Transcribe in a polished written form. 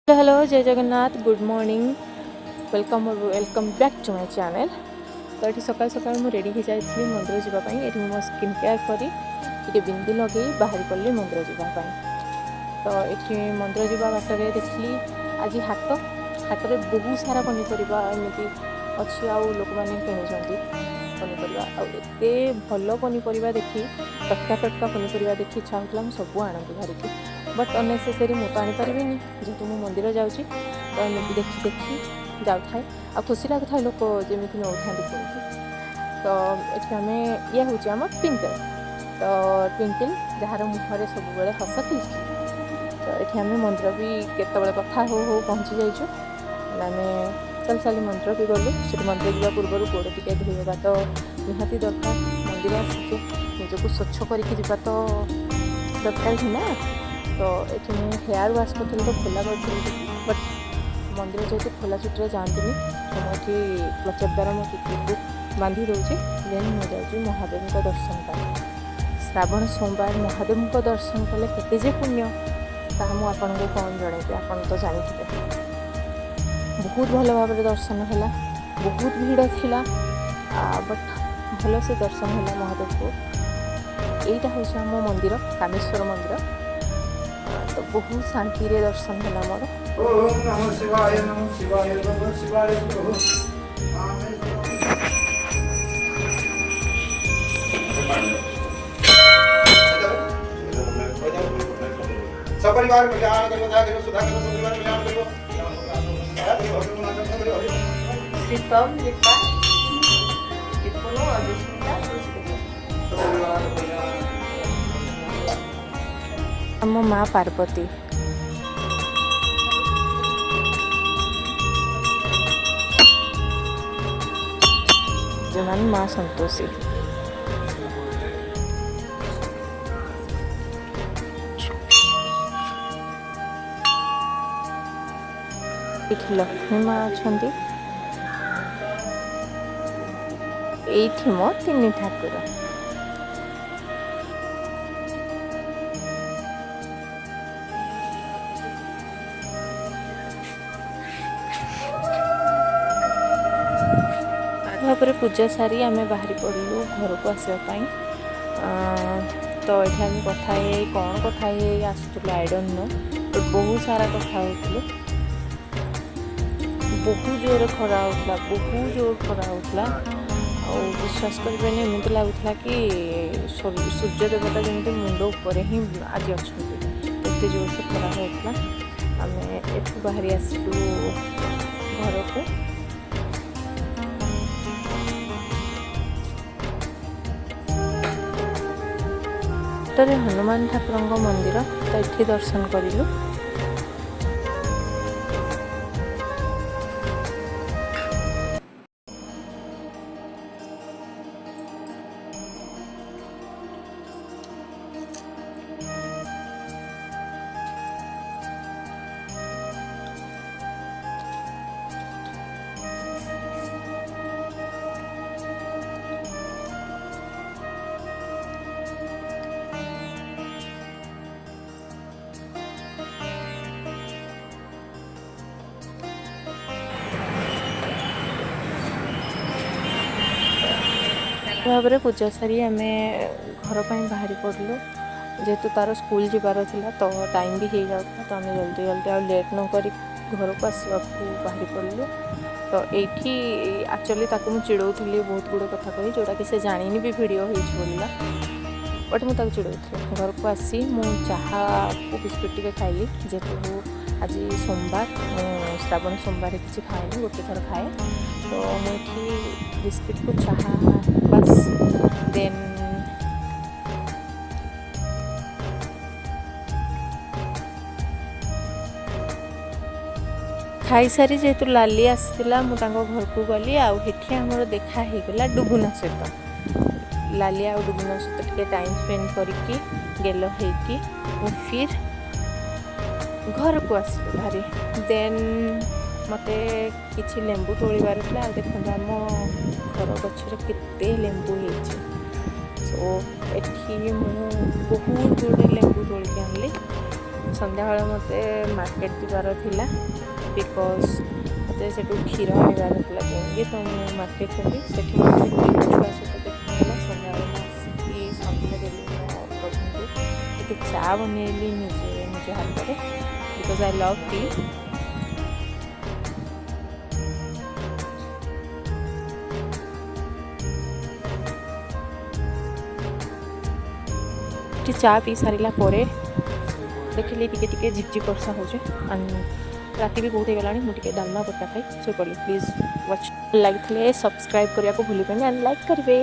Hello जय Jagannath good morning welcome back to my channel. तो ये सकाल सकाल मुझे रेडी हो जाइए मंदिर जावाई। ये मो स्किन केयर करी टे बिंदी लगे बाहर पड़ी मंदिर जावाई। तो ये मंदिर जावा बाटर देखली आज हाट में बहुत सारा पनीपरिया एमती अच्छी आउ लोक मैंने किणुंट पनीपरिया आते भल पनीपरिया देखी टटका टटका पनीपरिया देखी इच्छा होता सब आणती बाहर बट अनेसेसरी मु तो आनीपारि जेहेतु मु मंदिर जाऊँगी तो एमती देखी देखी जाऊे आ खुशी लगुता है लोक जमी नौ था तो ये आम ये हूँ आम ट्विंकल। तो ट्विंकल जार मुहर सब हस खिलची। तो ये आम मंदिर भी केत कथा हो पहुँची जाइचु आम चल साली मंदिर भी गलु से मंदिर जावा पूर्व गोड़ टे धोवा तो निहाती दरकार। मंदिर आसिके निजक स्वच्छ करके जावा तो दरकार ही ना। तो ये मुझे हेयर वाश करी तो खोला करी बट मंदिर जेहतु खोला चुट्टी जाती तो मुझे क्लचर द्वारा मो चुट्टी को बांधि दूसरी देन मुझे महादेव का दर्शन पाए। श्रावण सोमवार महादेव को दर्शन कले केते पुण्य ता मुझे कौन जनइबी आप तो जानते बहुत भल भाव दर्शन है बहुत भीड़ थिला बट भल से दर्शन है महादेव को। यहीटा हूँ आम मंदिर कामेश्वर मंदिर तो बहुत शांति रे दर्शन है मोर। ओम नमः शिवाय नमः शिवाय नमः शिवाय सपरिवार कल्याण करो सुधा करो सपरिवार कल्याण करो श्रीतम लिखा कितनो अभिष्टा हम माँ पार्वती जमान माँ संतोषी। लक्ष्मी माँ अच्छा ये मो तीन ठाकुर। भाव पूजा सारी आम बाहरी पड़ू घर को आसवाई। तो ये आम कथा कौन कथा आसूल आई डोंट नो बट बहुत सारा कथा हो बहुत जोर खरा होता बहुत जोर खरा होता और विश्वास करें एमती लगुला कि सूर्य देवता जमी मुंड उपर ही आज अच्छा एत जोर से खरा होता। आम एठू बाहरी आसलु घर को। हनुमान ठाकुर मंदिर तो ये दर्शन करूँ। भाव पूजा सारी आम घर पर बाहरी पड़ू जेहेतु तार स्कूल जीवार था तो टाइम भी हो जाता तो आम जल्दी जल्दी आ लेट न कर घर को आसवा बाहरी पड़ू। तो ये एक्चुअली मुझे चिड़ौली बहुत गुड़े कथा कही जोटा कि से जानी भी भिड होगा बट मुझे चिड़ौली घर को आसी मु चाहा को बिस्कुट टे खाइली जेहेतु आज सोमवार श्रावण सोमवार किसी खाए गोटे थर खाए तो मुझे बिस्कुट को चाहा बस देन खाई सारी जेहेतु लाली आसला मुझे घर को गली आठी आमर देखा होगा डुगुना सहित लाली आ डुगुना सहित टे टाइम स्पेंड करके गेल होगी फिर घर को आसली भारी देन मते किसी लेंबू तोड़बार था देखो आम घर गचर केते लेंबू हो सो एठी बहुत गुड़े लेंबू तोड़ के आनली ସନ୍ଧ୍ୟାବେଳେ ମୋତେ ମାର୍କେଟ ଯିବାର ଥିଲା ବିକଜ୍ ମୋତେ ସେଠୁ କ୍ଷୀର ଆଣିବାର ଥିଲା କାହିଁକି ତ ମୁଁ ମାର୍କେଟ ଗଲି ସେଠି ମୋତେ ଛୁଆ ସହିତ ଦେଖିନେଲା ସନ୍ଧ୍ୟାବେଳେ ମୁଁ ଆସିକି ସନ୍ଧ୍ୟା ଦେଲି ମୋ ପ୍ରଭୁଙ୍କୁ ଟିକେ ଚା ବନେଇଲି ନିଜ ହାତରେ ବିକଜ୍ ଆଇ ଲଭ୍ ଟି। ଚା ପିଇ ସାରିଲା ପରେ ଦେଖିଲି ଟିକେ ଝିପଝିପ ବର୍ଷା ହେଉଛି ରାତି ବି ବହୁତ ହେଇଗଲାଣି ମୁଁ ଟିକେ ଡାଲମା ବଟା ଖାଇ ଶୋଇପଡ଼ିଲି। ପ୍ଲିଜ୍ ୱାଚ୍ ଲାଗିଥିଲେ ସବସ୍କ୍ରାଇବ୍ କରିବାକୁ ଭୁଲିବେନି ଆଣ୍ଡ ଲାଇକ୍ କରିବେ।